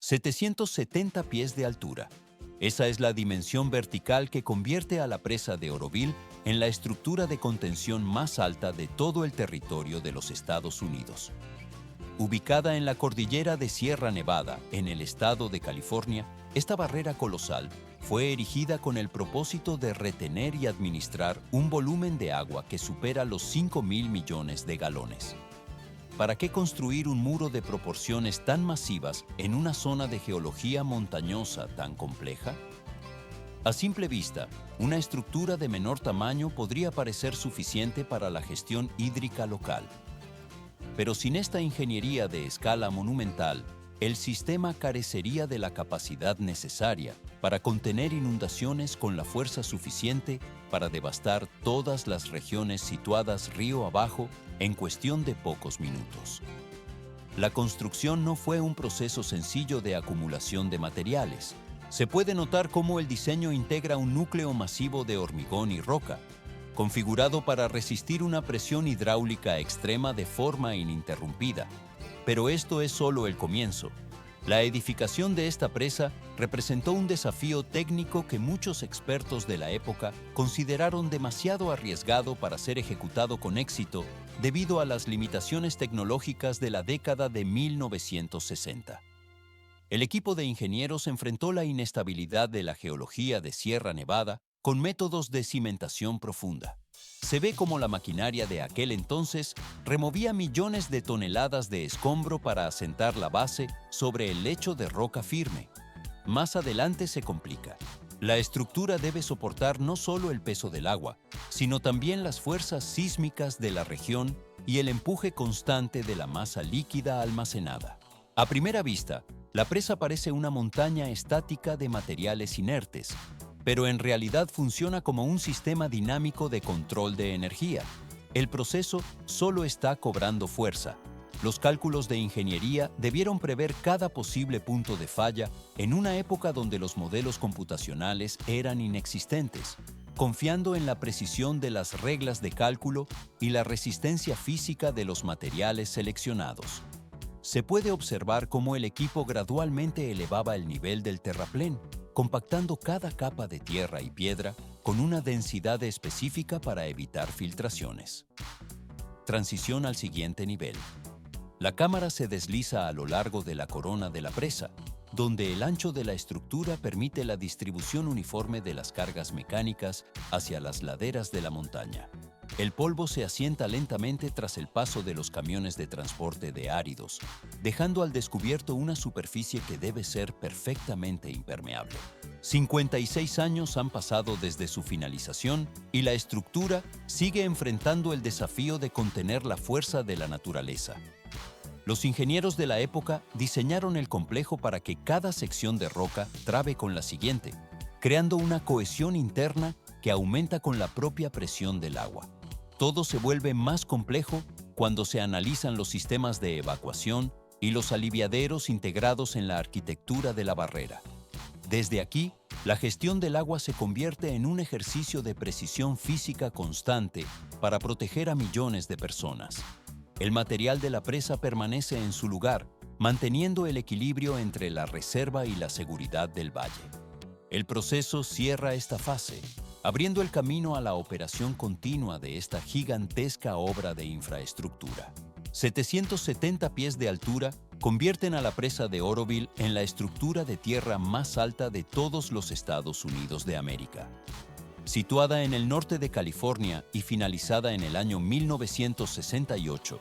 770 pies de altura. Esa es la dimensión vertical que convierte a la presa de Oroville en la estructura de contención más alta de todo el territorio de los Estados Unidos. Ubicada en la cordillera de Sierra Nevada, en el estado de California, esta barrera colosal fue erigida con el propósito de retener y administrar un volumen de agua que supera los 5.000 millones de galones. ¿Para qué construir un muro de proporciones tan masivas en una zona de geología montañosa tan compleja? A simple vista, una estructura de menor tamaño podría parecer suficiente para la gestión hídrica local. Pero sin esta ingeniería de escala monumental, el sistema carecería de la capacidad necesaria para contener inundaciones con la fuerza suficiente para devastar todas las regiones situadas río abajo en cuestión de pocos minutos. La construcción no fue un proceso sencillo de acumulación de materiales. Se puede notar cómo el diseño integra un núcleo masivo de hormigón y roca, configurado para resistir una presión hidráulica extrema de forma ininterrumpida. Pero esto es solo el comienzo. La edificación de esta presa representó un desafío técnico que muchos expertos de la época consideraron demasiado arriesgado para ser ejecutado con éxito debido a las limitaciones tecnológicas de la década de 1960. El equipo de ingenieros enfrentó la inestabilidad de la geología de Sierra Nevada con métodos de cimentación profunda. Se ve como la maquinaria de aquel entonces removía millones de toneladas de escombro para asentar la base sobre el lecho de roca firme. Más adelante se complica. La estructura debe soportar no solo el peso del agua, sino también las fuerzas sísmicas de la región y el empuje constante de la masa líquida almacenada. A primera vista, la presa parece una montaña estática de materiales inertes, pero en realidad funciona como un sistema dinámico de control de energía. El proceso solo está cobrando fuerza. Los cálculos de ingeniería debieron prever cada posible punto de falla en una época donde los modelos computacionales eran inexistentes, confiando en la precisión de las reglas de cálculo y la resistencia física de los materiales seleccionados. Se puede observar cómo el equipo gradualmente elevaba el nivel del terraplén, compactando cada capa de tierra y piedra con una densidad específica para evitar filtraciones. Transición al siguiente nivel. La cámara se desliza a lo largo de la corona de la presa, donde el ancho de la estructura permite la distribución uniforme de las cargas mecánicas hacia las laderas de la montaña. El polvo se asienta lentamente tras el paso de los camiones de transporte de áridos, dejando al descubierto una superficie que debe ser perfectamente impermeable. 56 años han pasado desde su finalización y la estructura sigue enfrentando el desafío de contener la fuerza de la naturaleza. Los ingenieros de la época diseñaron el complejo para que cada sección de roca trabe con la siguiente, creando una cohesión interna que aumenta con la propia presión del agua. Todo se vuelve más complejo cuando se analizan los sistemas de evacuación y los aliviaderos integrados en la arquitectura de la barrera. Desde aquí, la gestión del agua se convierte en un ejercicio de precisión física constante para proteger a millones de personas. El material de la presa permanece en su lugar, manteniendo el equilibrio entre la reserva y la seguridad del valle. El proceso cierra esta fase, abriendo el camino a la operación continua de esta gigantesca obra de infraestructura. 770 pies de altura convierten a la presa de Oroville en la estructura de tierra más alta de todos los Estados Unidos de América. Situada en el norte de California y finalizada en el año 1968,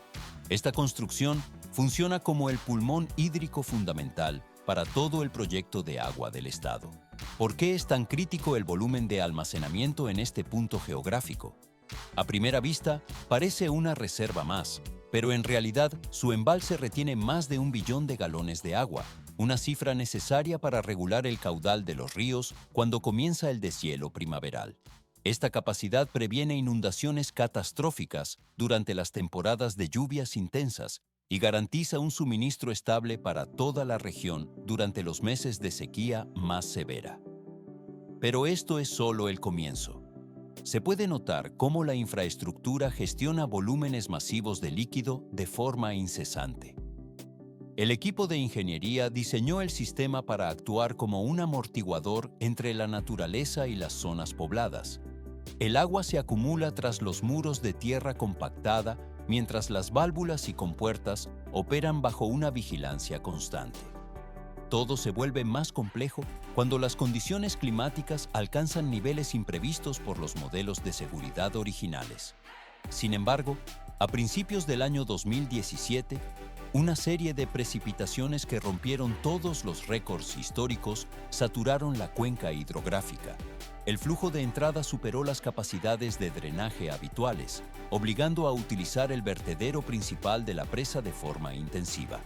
esta construcción funciona como el pulmón hídrico fundamental para todo el proyecto de agua del estado. ¿Por qué es tan crítico el volumen de almacenamiento en este punto geográfico? A primera vista, parece una reserva más, pero en realidad su embalse retiene más de 1 billón de galones de agua, una cifra necesaria para regular el caudal de los ríos cuando comienza el deshielo primaveral. Esta capacidad previene inundaciones catastróficas durante las temporadas de lluvias intensas y garantiza un suministro estable para toda la región durante los meses de sequía más severa. Pero esto es solo el comienzo. Se puede notar cómo la infraestructura gestiona volúmenes masivos de líquido de forma incesante. El equipo de ingeniería diseñó el sistema para actuar como un amortiguador entre la naturaleza y las zonas pobladas. El agua se acumula tras los muros de tierra compactada, mientras las válvulas y compuertas operan bajo una vigilancia constante. Todo se vuelve más complejo cuando las condiciones climáticas alcanzan niveles imprevistos por los modelos de seguridad originales. Sin embargo, a principios del año 2017, una serie de precipitaciones que rompieron todos los récords históricos saturaron la cuenca hidrográfica. El flujo de entrada superó las capacidades de drenaje habituales, obligando a utilizar el vertedero principal de la presa de forma intensiva.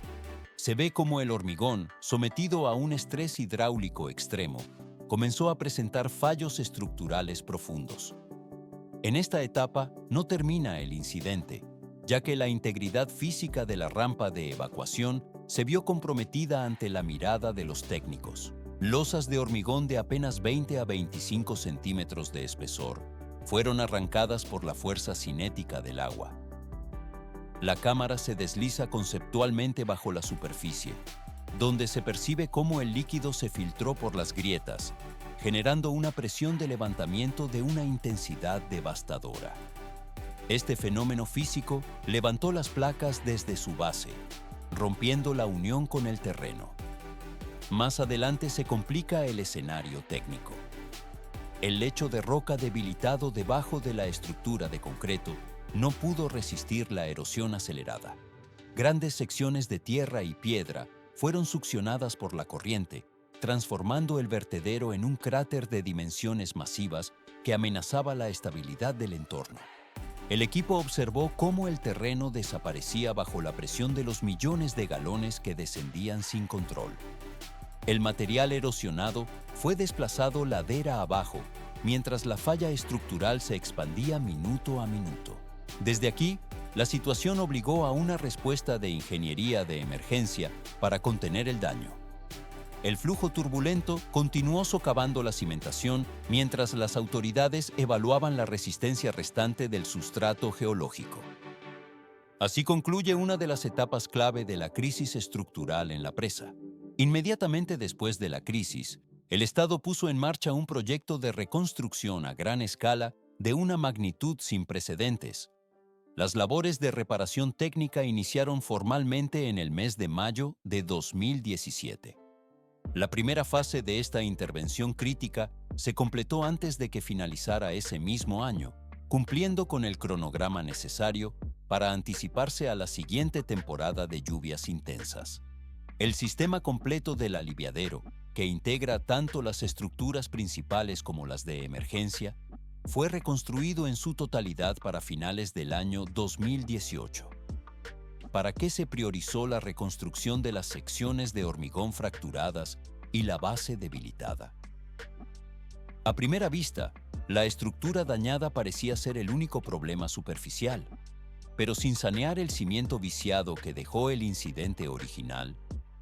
Se ve como el hormigón, sometido a un estrés hidráulico extremo, comenzó a presentar fallos estructurales profundos. En esta etapa no termina el incidente, ya que la integridad física de la rampa de evacuación se vio comprometida ante la mirada de los técnicos. Losas de hormigón de apenas 20 a 25 centímetros de espesor fueron arrancadas por la fuerza cinética del agua. La cámara se desliza conceptualmente bajo la superficie, donde se percibe cómo el líquido se filtró por las grietas, generando una presión de levantamiento de una intensidad devastadora. Este fenómeno físico levantó las placas desde su base, rompiendo la unión con el terreno. Más adelante se complica el escenario técnico. El lecho de roca debilitado debajo de la estructura de concreto no pudo resistir la erosión acelerada. Grandes secciones de tierra y piedra fueron succionadas por la corriente, transformando el vertedero en un cráter de dimensiones masivas que amenazaba la estabilidad del entorno. El equipo observó cómo el terreno desaparecía bajo la presión de los millones de galones que descendían sin control. El material erosionado fue desplazado ladera abajo, mientras la falla estructural se expandía minuto a minuto. Desde aquí, la situación obligó a una respuesta de ingeniería de emergencia para contener el daño. El flujo turbulento continuó socavando la cimentación mientras las autoridades evaluaban la resistencia restante del sustrato geológico. Así concluye una de las etapas clave de la crisis estructural en la presa. Inmediatamente después de la crisis, el Estado puso en marcha un proyecto de reconstrucción a gran escala de una magnitud sin precedentes. Las labores de reparación técnica iniciaron formalmente en el mes de mayo de 2017. La primera fase de esta intervención crítica se completó antes de que finalizara ese mismo año, cumpliendo con el cronograma necesario para anticiparse a la siguiente temporada de lluvias intensas. El sistema completo del aliviadero, que integra tanto las estructuras principales como las de emergencia, fue reconstruido en su totalidad para finales del año 2018. ¿Para qué se priorizó la reconstrucción de las secciones de hormigón fracturadas y la base debilitada? A primera vista, la estructura dañada parecía ser el único problema superficial, pero sin sanear el cimiento viciado que dejó el incidente original,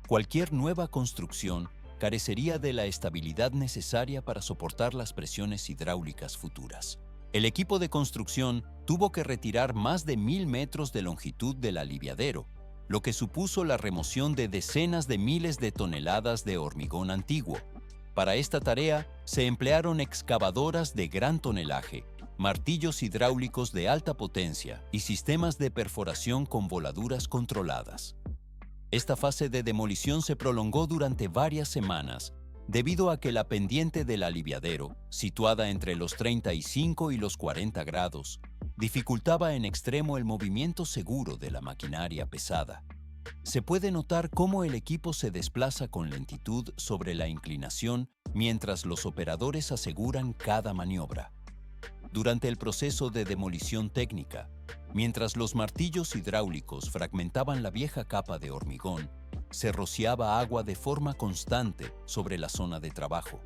cualquier nueva construcción carecería de la estabilidad necesaria para soportar las presiones hidráulicas futuras. El equipo de construcción tuvo que retirar más de 1,000 metros de longitud del aliviadero, lo que supuso la remoción de decenas de miles de toneladas de hormigón antiguo. Para esta tarea se emplearon excavadoras de gran tonelaje, martillos hidráulicos de alta potencia y sistemas de perforación con voladuras controladas. Esta fase de demolición se prolongó durante varias semanas, debido a que la pendiente del aliviadero, situada entre los 35 y los 40 grados, dificultaba en extremo el movimiento seguro de la maquinaria pesada. Se puede notar cómo el equipo se desplaza con lentitud sobre la inclinación mientras los operadores aseguran cada maniobra. Durante el proceso de demolición técnica, mientras los martillos hidráulicos fragmentaban la vieja capa de hormigón, se rociaba agua de forma constante sobre la zona de trabajo.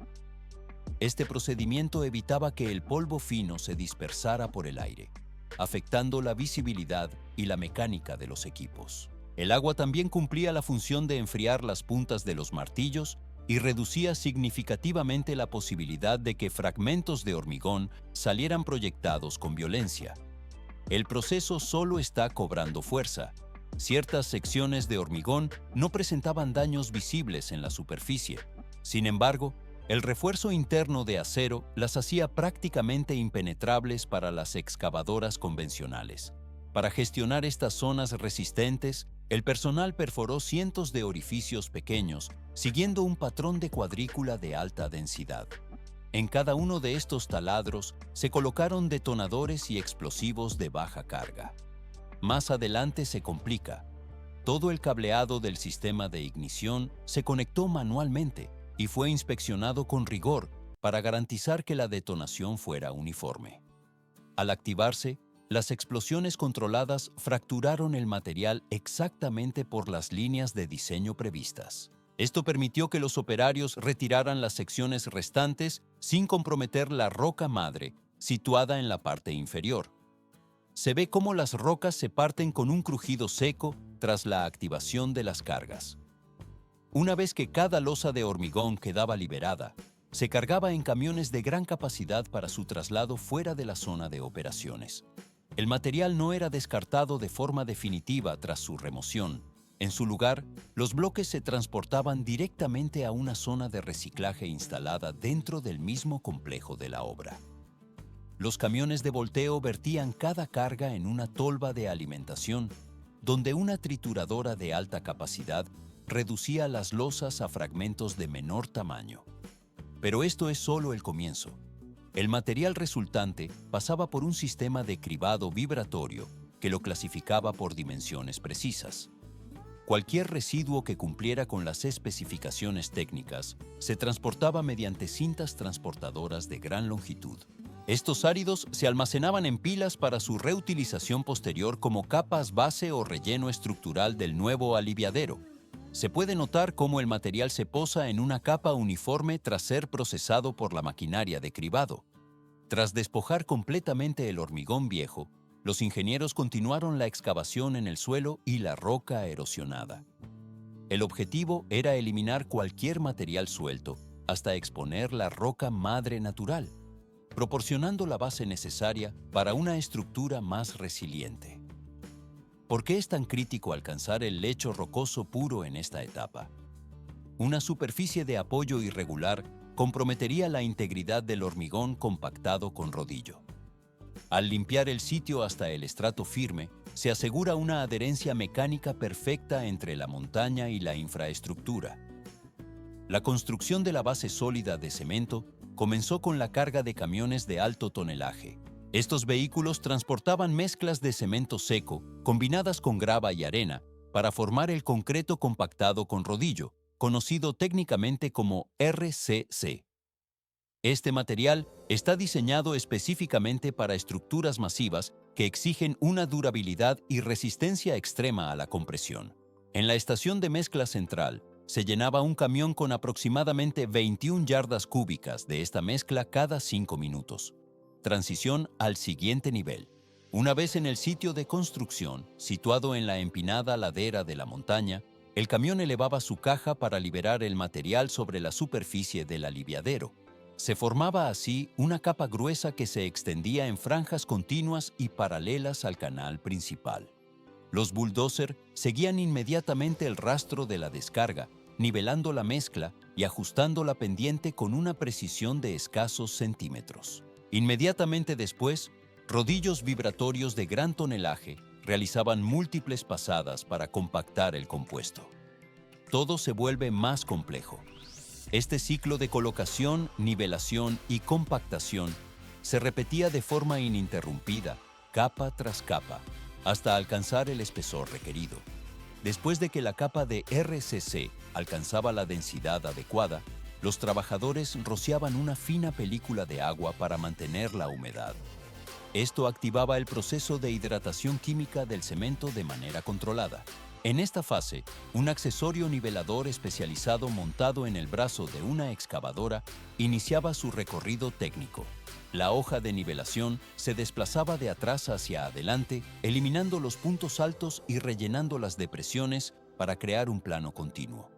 Este procedimiento evitaba que el polvo fino se dispersara por el aire, afectando la visibilidad y la mecánica de los equipos. El agua también cumplía la función de enfriar las puntas de los martillos y reducía significativamente la posibilidad de que fragmentos de hormigón salieran proyectados con violencia. El proceso solo está cobrando fuerza, Ciertas secciones de hormigón no presentaban daños visibles en la superficie. Sin embargo, el refuerzo interno de acero las hacía prácticamente impenetrables para las excavadoras convencionales. Para gestionar estas zonas resistentes, el personal perforó cientos de orificios pequeños, siguiendo un patrón de cuadrícula de alta densidad. En cada uno de estos taladros se colocaron detonadores y explosivos de baja carga. Más adelante se complica. Todo el cableado del sistema de ignición se conectó manualmente y fue inspeccionado con rigor para garantizar que la detonación fuera uniforme. Al activarse, las explosiones controladas fracturaron el material exactamente por las líneas de diseño previstas. Esto permitió que los operarios retiraran las secciones restantes sin comprometer la roca madre, situada en la parte inferior. Se ve cómo las rocas se parten con un crujido seco tras la activación de las cargas. Una vez que cada losa de hormigón quedaba liberada, se cargaba en camiones de gran capacidad para su traslado fuera de la zona de operaciones. El material no era descartado de forma definitiva tras su remoción. En su lugar, los bloques se transportaban directamente a una zona de reciclaje instalada dentro del mismo complejo de la obra. Los camiones de volteo vertían cada carga en una tolva de alimentación, donde una trituradora de alta capacidad reducía las losas a fragmentos de menor tamaño. Pero esto es solo el comienzo. El material resultante pasaba por un sistema de cribado vibratorio que lo clasificaba por dimensiones precisas. Cualquier residuo que cumpliera con las especificaciones técnicas se transportaba mediante cintas transportadoras de gran longitud. Estos áridos se almacenaban en pilas para su reutilización posterior como capas base o relleno estructural del nuevo aliviadero. Se puede notar cómo el material se posa en una capa uniforme tras ser procesado por la maquinaria de cribado. Tras despojar completamente el hormigón viejo, los ingenieros continuaron la excavación en el suelo y la roca erosionada. El objetivo era eliminar cualquier material suelto hasta exponer la roca madre natural, proporcionando la base necesaria para una estructura más resiliente. ¿Por qué es tan crítico alcanzar el lecho rocoso puro en esta etapa? Una superficie de apoyo irregular comprometería la integridad del hormigón compactado con rodillo. Al limpiar el sitio hasta el estrato firme, se asegura una adherencia mecánica perfecta entre la montaña y la infraestructura. La construcción de la base sólida de cemento comenzó con la carga de camiones de alto tonelaje. Estos vehículos transportaban mezclas de cemento seco combinadas con grava y arena para formar el concreto compactado con rodillo, conocido técnicamente como RCC. Este material está diseñado específicamente para estructuras masivas que exigen una durabilidad y resistencia extrema a la compresión. En la estación de mezcla central, se llenaba un camión con aproximadamente 21 yardas cúbicas de esta mezcla cada 5 minutos. Transición al siguiente nivel. Una vez en el sitio de construcción, situado en la empinada ladera de la montaña, el camión elevaba su caja para liberar el material sobre la superficie del aliviadero. Se formaba así una capa gruesa que se extendía en franjas continuas y paralelas al canal principal. Los bulldozer seguían inmediatamente el rastro de la descarga, nivelando la mezcla y ajustando la pendiente con una precisión de escasos centímetros. Inmediatamente después, rodillos vibratorios de gran tonelaje realizaban múltiples pasadas para compactar el compuesto. Todo se vuelve más complejo. Este ciclo de colocación, nivelación y compactación se repetía de forma ininterrumpida, capa tras capa, hasta alcanzar el espesor requerido. Después de que la capa de RCC alcanzaba la densidad adecuada, los trabajadores rociaban una fina película de agua para mantener la humedad. Esto activaba el proceso de hidratación química del cemento de manera controlada. En esta fase, un accesorio nivelador especializado montado en el brazo de una excavadora iniciaba su recorrido técnico. La hoja de nivelación se desplazaba de atrás hacia adelante, eliminando los puntos altos y rellenando las depresiones para crear un plano continuo.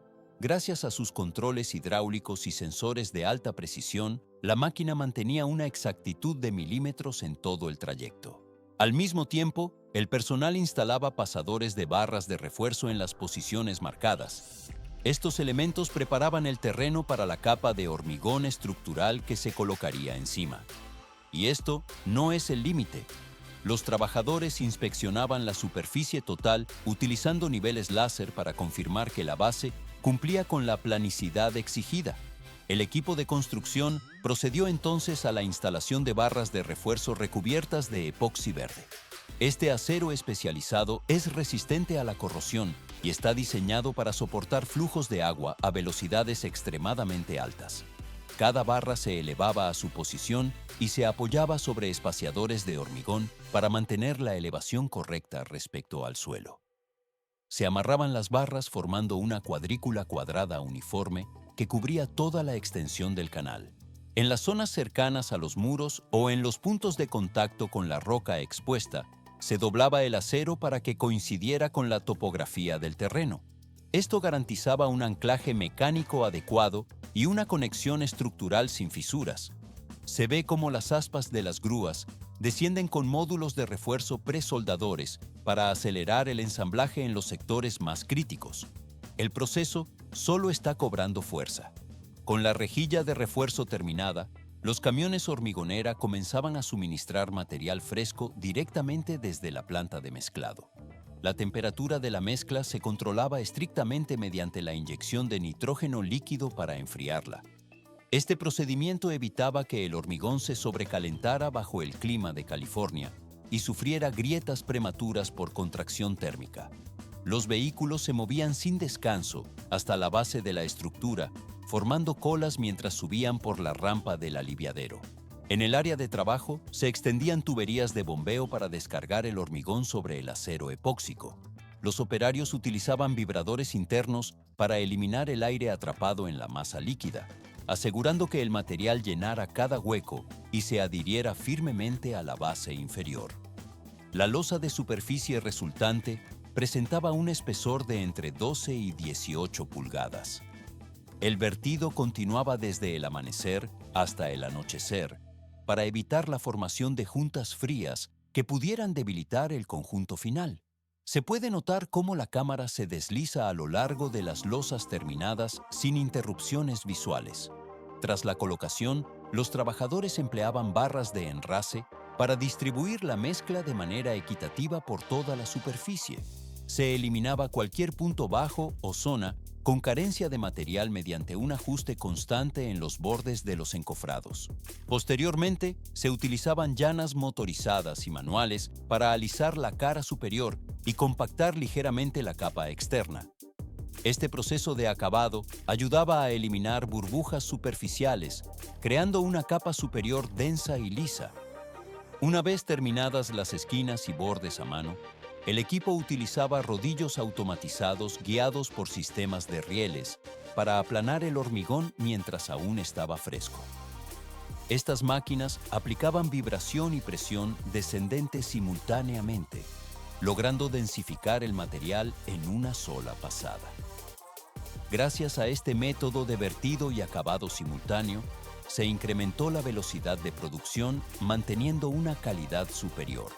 Gracias a sus controles hidráulicos y sensores de alta precisión, la máquina mantenía una exactitud de milímetros en todo el trayecto. Al mismo tiempo, el personal instalaba pasadores de barras de refuerzo en las posiciones marcadas. Estos elementos preparaban el terreno para la capa de hormigón estructural que se colocaría encima. Y esto no es el límite. Los trabajadores inspeccionaban la superficie total utilizando niveles láser para confirmar que la base cumplía con la planicidad exigida. El equipo de construcción procedió entonces a la instalación de barras de refuerzo recubiertas de epoxi verde. Este acero especializado es resistente a la corrosión y está diseñado para soportar flujos de agua a velocidades extremadamente altas. Cada barra se elevaba a su posición y se apoyaba sobre espaciadores de hormigón para mantener la elevación correcta respecto al suelo. Se amarraban las barras formando una cuadrícula cuadrada uniforme que cubría toda la extensión del canal. En las zonas cercanas a los muros o en los puntos de contacto con la roca expuesta, se doblaba el acero para que coincidiera con la topografía del terreno. Esto garantizaba un anclaje mecánico adecuado y una conexión estructural sin fisuras. Se ve cómo las aspas de las grúas descienden con módulos de refuerzo presoldadores para acelerar el ensamblaje en los sectores más críticos. El proceso solo está cobrando fuerza. Con la rejilla de refuerzo terminada, los camiones hormigonera comenzaban a suministrar material fresco directamente desde la planta de mezclado. La temperatura de la mezcla se controlaba estrictamente mediante la inyección de nitrógeno líquido para enfriarla. Este procedimiento evitaba que el hormigón se sobrecalentara bajo el clima de California y sufriera grietas prematuras por contracción térmica. Los vehículos se movían sin descanso hasta la base de la estructura, formando colas mientras subían por la rampa del aliviadero. En el área de trabajo se extendían tuberías de bombeo para descargar el hormigón sobre el acero epóxico. Los operarios utilizaban vibradores internos para eliminar el aire atrapado en la masa líquida, asegurando que el material llenara cada hueco y se adhiriera firmemente a la base inferior. La losa de superficie resultante presentaba un espesor de entre 12 y 18 pulgadas. El vertido continuaba desde el amanecer hasta el anochecer para evitar la formación de juntas frías que pudieran debilitar el conjunto final. Se puede notar cómo la cámara se desliza a lo largo de las losas terminadas sin interrupciones visuales. Tras la colocación, los trabajadores empleaban barras de enrase para distribuir la mezcla de manera equitativa por toda la superficie. Se eliminaba cualquier punto bajo o zona con carencia de material mediante un ajuste constante en los bordes de los encofrados. Posteriormente, se utilizaban llanas motorizadas y manuales para alisar la cara superior y compactar ligeramente la capa externa. Este proceso de acabado ayudaba a eliminar burbujas superficiales, creando una capa superior densa y lisa. Una vez terminadas las esquinas y bordes a mano, el equipo utilizaba rodillos automatizados guiados por sistemas de rieles para aplanar el hormigón mientras aún estaba fresco. Estas máquinas aplicaban vibración y presión descendentes simultáneamente, logrando densificar el material en una sola pasada. Gracias a este método de vertido y acabado simultáneo, se incrementó la velocidad de producción manteniendo una calidad superior.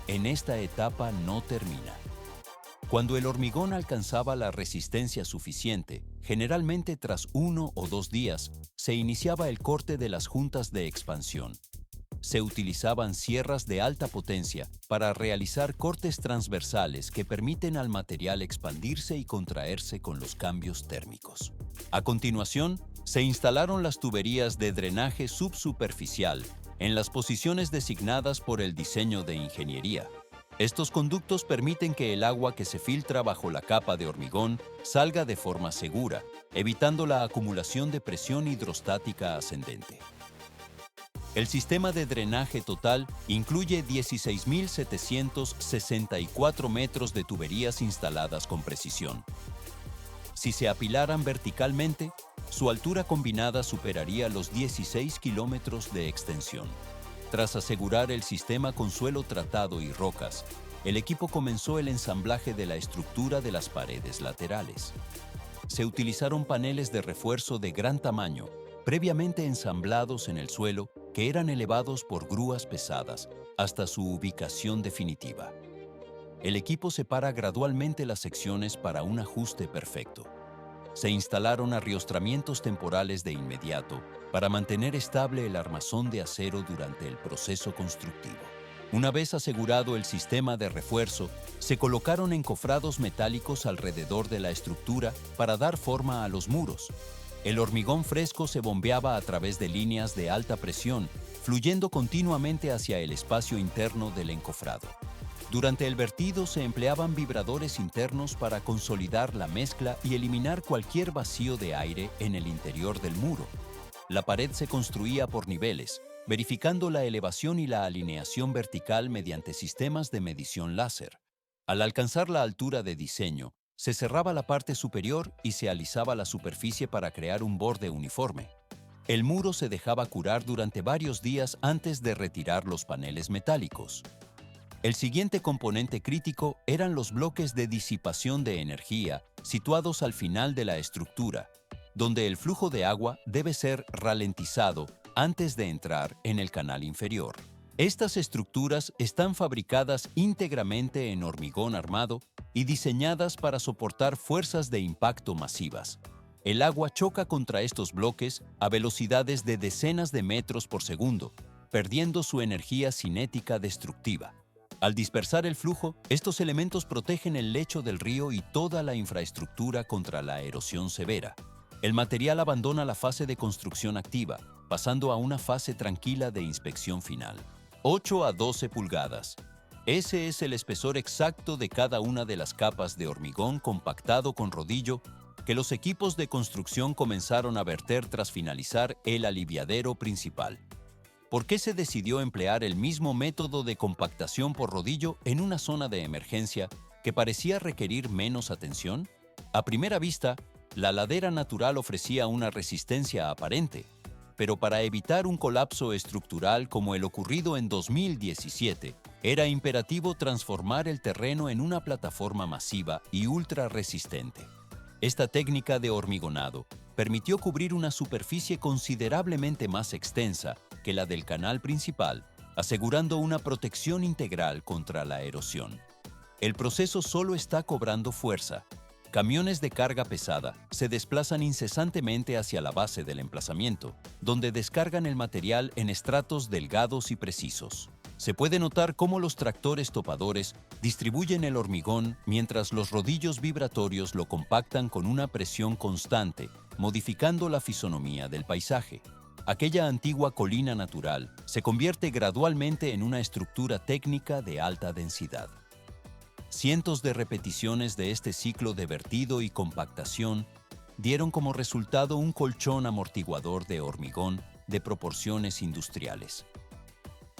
En esta etapa no termina. Cuando el hormigón alcanzaba la resistencia suficiente, generalmente tras 1 o 2 días, se iniciaba el corte de las juntas de expansión. Se utilizaban sierras de alta potencia para realizar cortes transversales que permiten al material expandirse y contraerse con los cambios térmicos. A continuación, se instalaron las tuberías de drenaje subsuperficial en las posiciones designadas por el diseño de ingeniería. Estos conductos permiten que el agua que se filtra bajo la capa de hormigón salga de forma segura, evitando la acumulación de presión hidrostática ascendente. El sistema de drenaje total incluye 16.764 metros de tuberías instaladas con precisión. Si se apilaran verticalmente, su altura combinada superaría los 16 kilómetros de extensión. Tras asegurar el sistema con suelo tratado y rocas, el equipo comenzó el ensamblaje de la estructura de las paredes laterales. Se utilizaron paneles de refuerzo de gran tamaño, previamente ensamblados en el suelo, que que eran elevados por grúas pesadas hasta su ubicación definitiva. El equipo separa gradualmente las secciones para un ajuste perfecto. Se instalaron arriostramientos temporales de inmediato para mantener estable el armazón de acero durante el proceso constructivo. Una vez asegurado el sistema de refuerzo, se colocaron encofrados metálicos alrededor de la estructura para dar forma a los muros. El hormigón fresco se bombeaba a través de líneas de alta presión, fluyendo continuamente hacia el espacio interno del encofrado. Durante el vertido se empleaban vibradores internos para consolidar la mezcla y eliminar cualquier vacío de aire en el interior del muro. La pared se construía por niveles, verificando la elevación y la alineación vertical mediante sistemas de medición láser. Al alcanzar la altura de diseño, se cerraba la parte superior y se alisaba la superficie para crear un borde uniforme. El muro se dejaba curar durante varios días antes de retirar los paneles metálicos. El siguiente componente crítico eran los bloques de disipación de energía situados al final de la estructura, donde el flujo de agua debe ser ralentizado antes de entrar en el canal inferior. Estas estructuras están fabricadas íntegramente en hormigón armado y diseñadas para soportar fuerzas de impacto masivas. El agua choca contra estos bloques a velocidades de decenas de metros por segundo, perdiendo su energía cinética destructiva. Al dispersar el flujo, estos elementos protegen el lecho del río y toda la infraestructura contra la erosión severa. El material abandona la fase de construcción activa, pasando a una fase tranquila de inspección final. 8 a 12 pulgadas. Ese es el espesor exacto de cada una de las capas de hormigón compactado con rodillo que los equipos de construcción comenzaron a verter tras finalizar el aliviadero principal. ¿Por qué se decidió emplear el mismo método de compactación por rodillo en una zona de emergencia que parecía requerir menos atención? A primera vista, la ladera natural ofrecía una resistencia aparente, pero para evitar un colapso estructural como el ocurrido en 2017, era imperativo transformar el terreno en una plataforma masiva y ultra resistente. Esta técnica de hormigonado permitió cubrir una superficie considerablemente más extensa que la del canal principal, asegurando una protección integral contra la erosión. El proceso solo está cobrando fuerza. Camiones de carga pesada se desplazan incesantemente hacia la base del emplazamiento, donde descargan el material en estratos delgados y precisos. Se puede notar cómo los tractores topadores distribuyen el hormigón mientras los rodillos vibratorios lo compactan con una presión constante, modificando la fisonomía del paisaje. Aquella antigua colina natural se convierte gradualmente en una estructura técnica de alta densidad. Cientos de repeticiones de este ciclo de vertido y compactación dieron como resultado un colchón amortiguador de hormigón de proporciones industriales.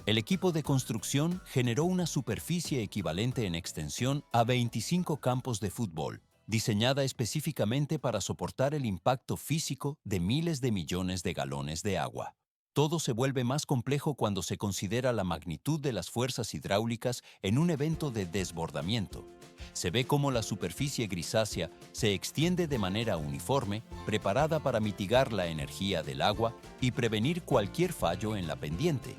El equipo de construcción generó una superficie equivalente en extensión a 25 campos de fútbol, diseñada específicamente para soportar el impacto físico de miles de millones de galones de agua. Todo se vuelve más complejo cuando se considera la magnitud de las fuerzas hidráulicas en un evento de desbordamiento. Se ve cómo la superficie grisácea se extiende de manera uniforme, preparada para mitigar la energía del agua y prevenir cualquier fallo en la pendiente.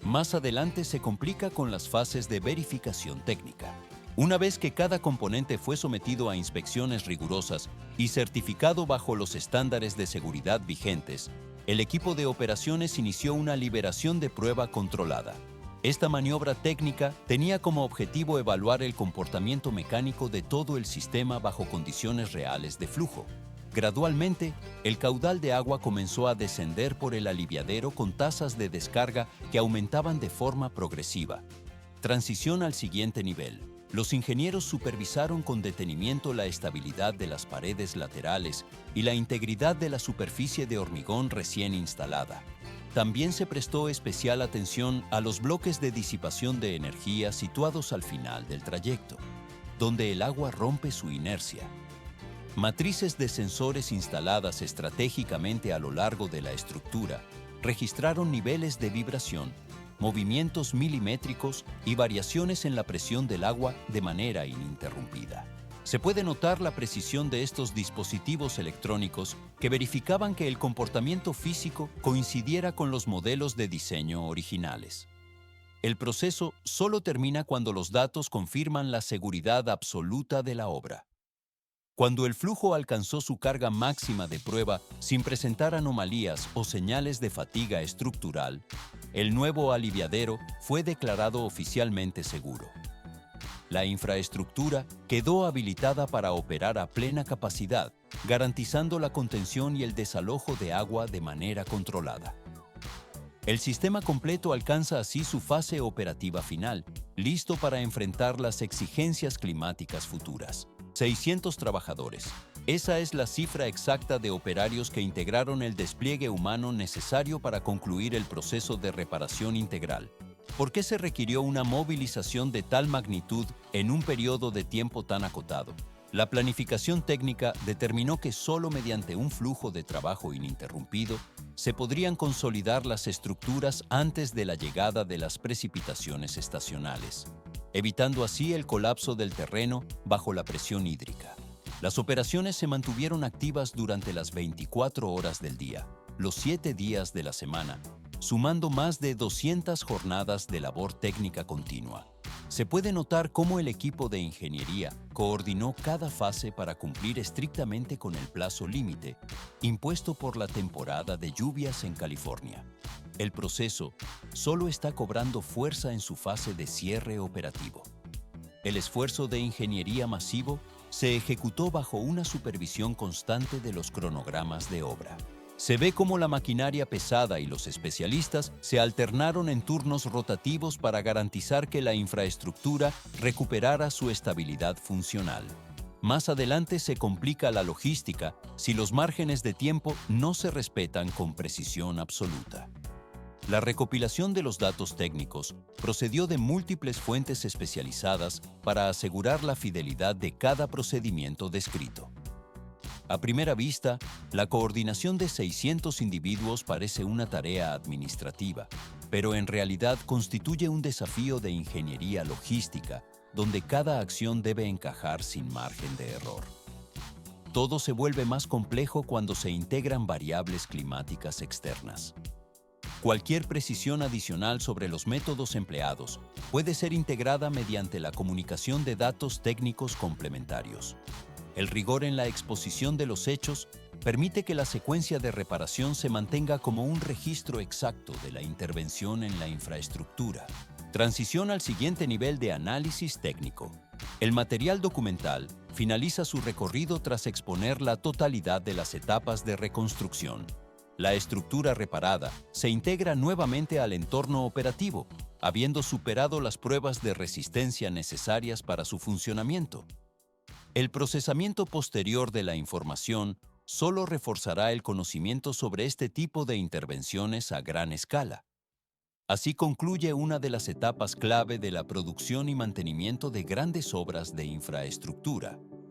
Más adelante se complica con las fases de verificación técnica. Una vez que cada componente fue sometido a inspecciones rigurosas y certificado bajo los estándares de seguridad vigentes, el equipo de operaciones inició una liberación de prueba controlada. Esta maniobra técnica tenía como objetivo evaluar el comportamiento mecánico de todo el sistema bajo condiciones reales de flujo. Gradualmente, el caudal de agua comenzó a descender por el aliviadero con tasas de descarga que aumentaban de forma progresiva. Transición al siguiente nivel. Los ingenieros supervisaron con detenimiento la estabilidad de las paredes laterales y la integridad de la superficie de hormigón recién instalada. También se prestó especial atención a los bloques de disipación de energía situados al final del trayecto, donde el agua rompe su inercia. Matrices de sensores instaladas estratégicamente a lo largo de la estructura registraron niveles de vibración, movimientos milimétricos y variaciones en la presión del agua de manera ininterrumpida. Se puede notar la precisión de estos dispositivos electrónicos que verificaban que el comportamiento físico coincidiera con los modelos de diseño originales. El proceso solo termina cuando los datos confirman la seguridad absoluta de la obra. Cuando el flujo alcanzó su carga máxima de prueba sin presentar anomalías o señales de fatiga estructural, el nuevo aliviadero fue declarado oficialmente seguro. La infraestructura quedó habilitada para operar a plena capacidad, garantizando la contención y el desalojo de agua de manera controlada. El sistema completo alcanza así su fase operativa final, listo para enfrentar las exigencias climáticas futuras. 600 trabajadores. Esa es la cifra exacta de operarios que integraron el despliegue humano necesario para concluir el proceso de reparación integral. ¿Por qué se requirió una movilización de tal magnitud en un periodo de tiempo tan acotado? La planificación técnica determinó que solo mediante un flujo de trabajo ininterrumpido se podrían consolidar las estructuras antes de la llegada de las precipitaciones estacionales, evitando así el colapso del terreno bajo la presión hídrica. Las operaciones se mantuvieron activas durante las 24 horas del día, los 7 días de la semana, sumando más de 200 jornadas de labor técnica continua. Se puede notar cómo el equipo de ingeniería coordinó cada fase para cumplir estrictamente con el plazo límite impuesto por la temporada de lluvias en California. El proceso solo está cobrando fuerza en su fase de cierre operativo. El esfuerzo de ingeniería masivo se ejecutó bajo una supervisión constante de los cronogramas de obra. Se ve cómo la maquinaria pesada y los especialistas se alternaron en turnos rotativos para garantizar que la infraestructura recuperara su estabilidad funcional. Más adelante se complica la logística si los márgenes de tiempo no se respetan con precisión absoluta. La recopilación de los datos técnicos procedió de múltiples fuentes especializadas para asegurar la fidelidad de cada procedimiento descrito. A primera vista, la coordinación de 600 individuos parece una tarea administrativa, pero en realidad constituye un desafío de ingeniería logística, donde cada acción debe encajar sin margen de error. Todo se vuelve más complejo cuando se integran variables climáticas externas. Cualquier precisión adicional sobre los métodos empleados puede ser integrada mediante la comunicación de datos técnicos complementarios. El rigor en la exposición de los hechos permite que la secuencia de reparación se mantenga como un registro exacto de la intervención en la infraestructura. Transición al siguiente nivel de análisis técnico. El material documental finaliza su recorrido tras exponer la totalidad de las etapas de reconstrucción. La estructura reparada se integra nuevamente al entorno operativo, habiendo superado las pruebas de resistencia necesarias para su funcionamiento. El procesamiento posterior de la información solo reforzará el conocimiento sobre este tipo de intervenciones a gran escala. Así concluye una de las etapas clave de la producción y mantenimiento de grandes obras de infraestructura.